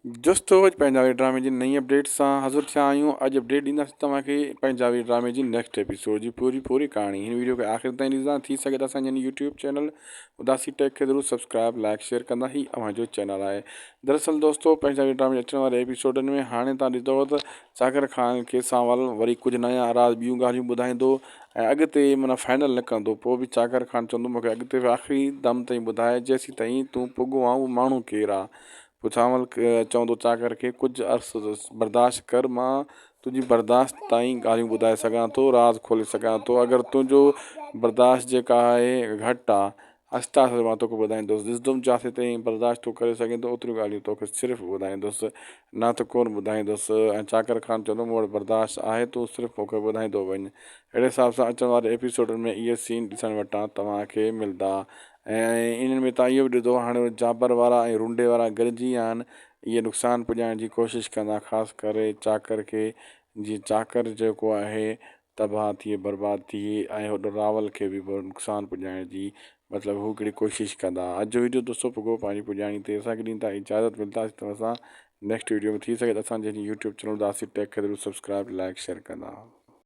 दोस्तों अॼु पंजाबी ड्रामे जी नई अपडेट सां हाज़िर थिया आहियूं। अॼु अपडेट ॾींदासीं तव्हांखे पंजाबी ड्रामे जी नेक्स्ट एपिसोड जी पूरी कहाणी। हिन वीडियो खे आख़िर ताईं ॾिसंदा थी सघे त असांजे यूट्यूब चैनल उदासी टेक खे ज़रूरु सब्सक्राइब लाइक शेयर कंदा। ही अव्हांजो चैनल आहे। दरअसल दोस्तों पंजाबी ड्रामे अचण वारे एपिसोडनि में हाणे तव्हां ॾिसंदव त चाकर खान खे सांवल वरी कुझु नया राज़ ॿियूं ॻाल्हियूं ॿुधाईंदो ऐं अॻिते माना फाइनल न कंदो। पोइ बि चाकर खान चवंदो मूंखे अॻिते आख़िरी दम ताईं ॿुधाए जेसीं ताईं तूं पुॻो आहे उहो माण्हू केरु आहे। पोइ सांवल चवंदो चाकर खे कुझु अर्सु बर्दाश्त कर, मां तुंहिंजी बर्दाश्त ताईं ॻाल्हियूं ॿुधाए सघां थो, राज़ खोले सघां थो। अगरि तुंहिंजो बर्दाश्त जेका आहे घटि आहे आहिस्ता आहिस्ता मां तोखे ॿुधाईंदुसि, ॾिसंदुमि जिते ताईं बर्दाश्त तूं करे सघे थो ओतिरियूं ॻाल्हियूं तोखे सिर्फ़ु ॿुधाईंदुसि, न त कोन ॿुधाईंदुसि। ऐं चाकर खान चवंदो मूं वटि बर्दाश्त आहे, तूं सिर्फ़ु मूंखे ॿुधाईंदो वञु। अहिड़े हिसाब सां अचण वारे एपिसोडनि में इहे सीन ॾिसण वटां तव्हांखे मिलंदा। ऐं इन्हनि में तव्हां इहो बि ॾिठो हाणे जाबर वारा ऐं रुंडे वारा गॾिजी विया आहिनि। इहे नुक़सानु पुॼाइण जी कोशिशि कंदा, ख़ासि करे चाकर खे। जीअं चाकर जेको आहे तबाह थिए बर्बादु थिए ऐं होॾो रावल खे बि नुक़सानु पुॼाइण जी मतिलबु हू हिकिड़ी कोशिशि कंदा। अॼु जो वीडियो दोस्तों पुॻो पंहिंजी पुॼाणी ते असांखे ॾींदा इजाज़त। मिलंदासीं तव्हां सां नेक्स्ट वीडियो में। थी सघे त असांजे यूट्यूब चैनल उदासी टेक खे ज़रूरु सब्सक्राइब लाइक शेयर कंदा।